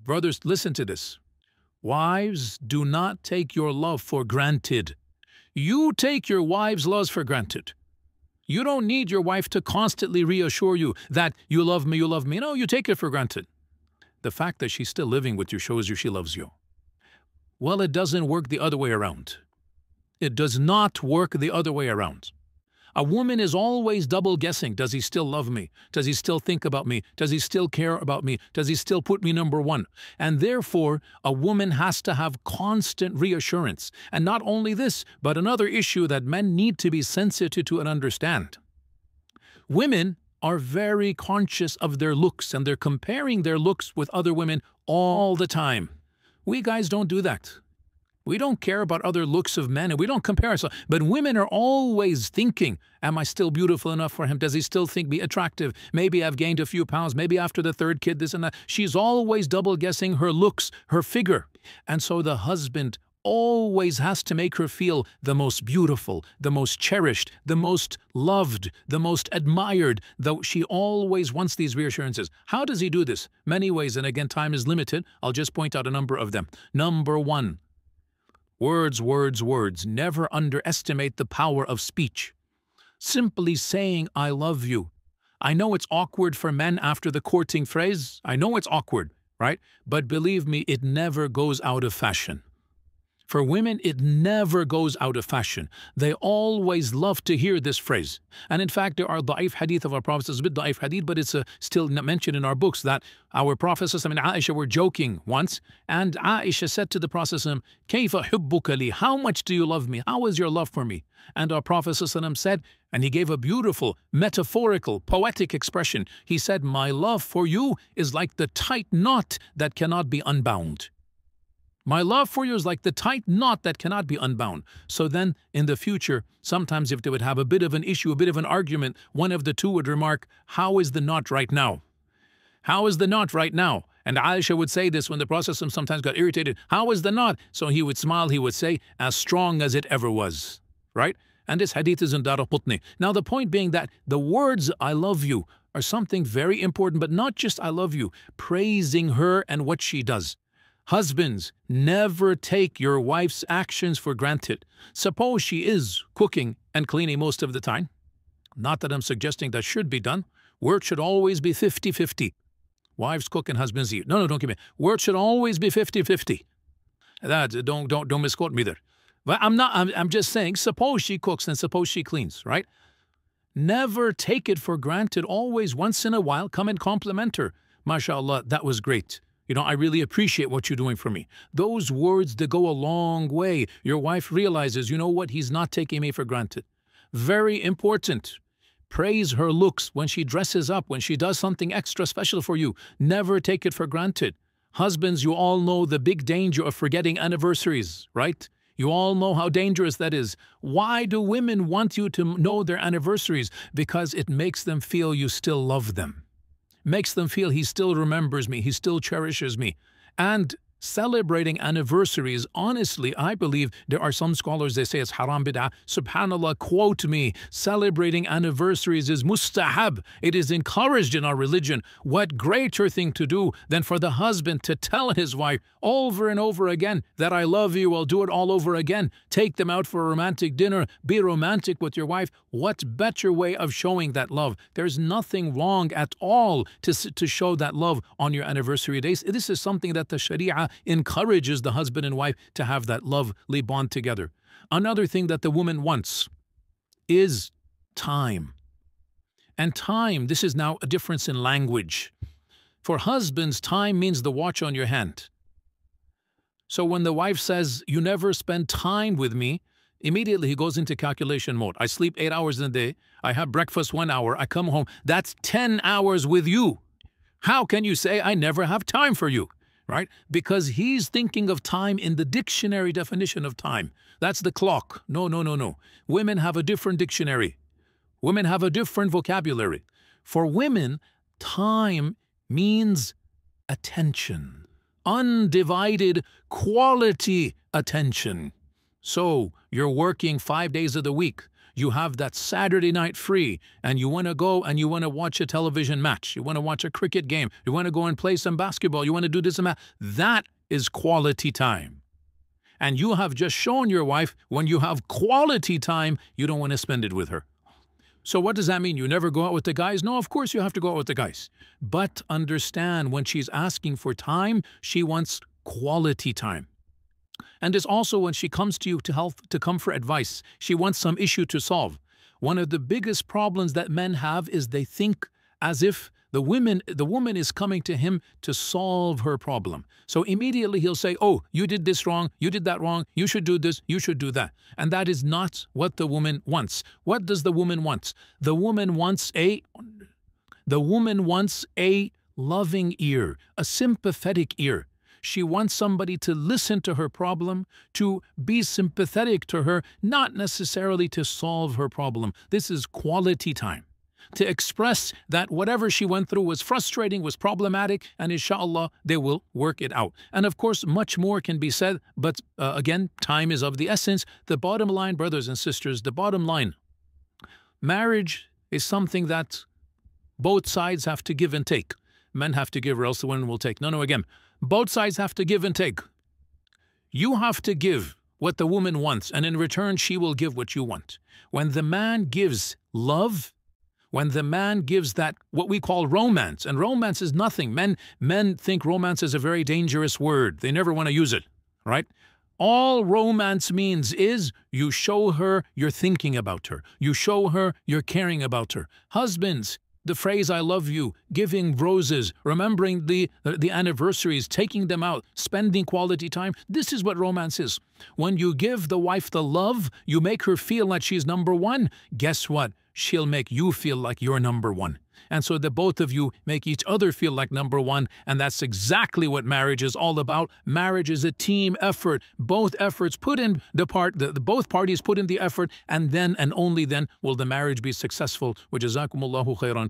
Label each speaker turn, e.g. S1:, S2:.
S1: Brothers, listen to this. Wives, do not take your love for granted. You take your wife's love for granted. You don't need your wife to constantly reassure you that you love me, you love me. No, you take it for granted. The fact that she's still living with you shows you she loves you. Well, it doesn't work the other way around. It does not work the other way around. A woman is always double guessing. Does he still love me? Does he still think about me? Does he still care about me? Does he still put me number one? And therefore, a woman has to have constant reassurance. And not only this, but another issue that men need to be sensitive to and understand. Women are very conscious of their looks, and they're comparing their looks with other women all the time. We guys don't do that. We don't care about other looks of men, and we don't compare ourselves. But women are always thinking, am I still beautiful enough for him? Does he still think me attractive? Maybe I've gained a few pounds. Maybe after the third kid, this and that. She's always double-guessing her looks, her figure. And so the husband always has to make her feel the most beautiful, the most cherished, the most loved, the most admired, though she always wants these reassurances. How does he do this? Many ways, and again, time is limited. I'll just point out a number of them. Number one, words, words, words. Never underestimate the power of speech. Simply saying, I love you. I know it's awkward for men after the courting phrase. I know it's awkward, right? But believe me, it never goes out of fashion. For women, it never goes out of fashion. They always love to hear this phrase. And in fact, there are da'if hadith of our Prophet. It's a bit da'if hadith, but it's still mentioned in our books that our Prophet and Aisha were joking once. And Aisha said to the Prophet, Kayfa hubbuka li? How much do you love me? How is your love for me? And our Prophet said, and he gave a beautiful, metaphorical, poetic expression. He said, my love for you is like the tight knot that cannot be unbound. My love for you is like the tight knot that cannot be unbound. So then, in the future, sometimes if they would have a bit of an issue, a bit of an argument, one of the two would remark, how is the knot right now? How is the knot right now? And Aisha would say this when the Prophet sometimes got irritated. How is the knot? So he would smile, he would say, as strong as it ever was. Right? And this hadith is in Daraqutni. Now the point being that the words, I love you, are something very important, but not just I love you, praising her and what she does. Husbands, never take your wife's actions for granted. Suppose she is cooking and cleaning most of the time. Not that I'm suggesting that should be done. Work should always be 50-50. Wives cook and husbands eat. No, don't give me. Work should always be 50-50. Don't misquote me there. But I'm just saying, suppose she cooks and suppose she cleans, right? Never take it for granted. Always, once in a while, come and compliment her. MashaAllah, that was great. You know, I really appreciate what you're doing for me. Those words, they go a long way. Your wife realizes, you know what, he's not taking me for granted. Very important. Praise her looks when she dresses up, when she does something extra special for you. Never take it for granted. Husbands, you all know the big danger of forgetting anniversaries, right? You all know how dangerous that is. Why do women want you to know their anniversaries? Because it makes them feel you still love them. Makes them feel he still remembers me, he still cherishes me. And celebrating anniversaries, honestly, I believe there are some scholars, they say it's haram bid'ah. SubhanAllah, quote me, celebrating anniversaries is mustahab. It is encouraged in our religion. What greater thing to do than for the husband to tell his wife over and over again that I love you, I'll do it all over again. Take them out for a romantic dinner, be romantic with your wife. What better way of showing that love? There's nothing wrong at all to show that love on your anniversary days. This is something that the Sharia encourages the husband and wife to have that lovely bond together. Another thing that the woman wants is time. And time, this is now a difference in language. For husbands, time means the watch on your hand. So when the wife says, you never spend time with me, immediately he goes into calculation mode. I sleep 8 hours in a day. I have breakfast 1 hour. I come home. That's 10 hours with you. How can you say I never have time for you? Right? Because he's thinking of time in the dictionary definition of time. That's the clock. No. Women have a different dictionary. Women have a different vocabulary. For women, time means attention. Undivided quality attention. So, you're working 5 days of the week. you have that Saturday night free and you want to go and you want to watch a television match, you want to watch a cricket game, you want to go and play some basketball, you want to do this and that is quality time. And you have just shown your wife when you have quality time, you don't want to spend it with her. So what does that mean? You never go out with the guys? No, of course you have to go out with the guys. But understand, when she's asking for time, she wants quality time. And it's also when she comes to you to come for advice, she wants some issue to solve. One of the biggest problems that men have is they think as if the woman is coming to him to solve her problem. So immediately he'll say, oh, you did this wrong, you did that wrong, you should do this, you should do that. And that is not what the woman wants. What does the woman want? The woman wants a loving ear, a sympathetic ear. She wants somebody to listen to her problem, to be sympathetic to her, not necessarily to solve her problem. This is quality time. To express that whatever she went through was frustrating, was problematic, and inshallah, they will work it out. And of course, much more can be said, but again, time is of the essence. The bottom line, brothers and sisters, the bottom line, marriage is something that both sides have to give and take. Men have to give or else the women will take. No, again, both sides have to give and take. You have to give what the woman wants, and in return, she will give what you want. When the man gives love, when the man gives that, what we call romance, and romance is nothing. Men think romance is a very dangerous word. They never want to use it, right? All romance means is you show her you're thinking about her. You show her you're caring about her. Husbands, the phrase I love you, giving roses, remembering the anniversaries, taking them out, spending quality time. This is what romance is. When you give the wife the love, you make her feel like she's number one. Guess what? She'll make you feel like you're number one. And so the both of you make each other feel like number one, and that's exactly what marriage is all about. Marriage is a team effort. Both efforts put in both parties put in the effort, and then and only then will the marriage be successful. Wa jazakumullahu khairan.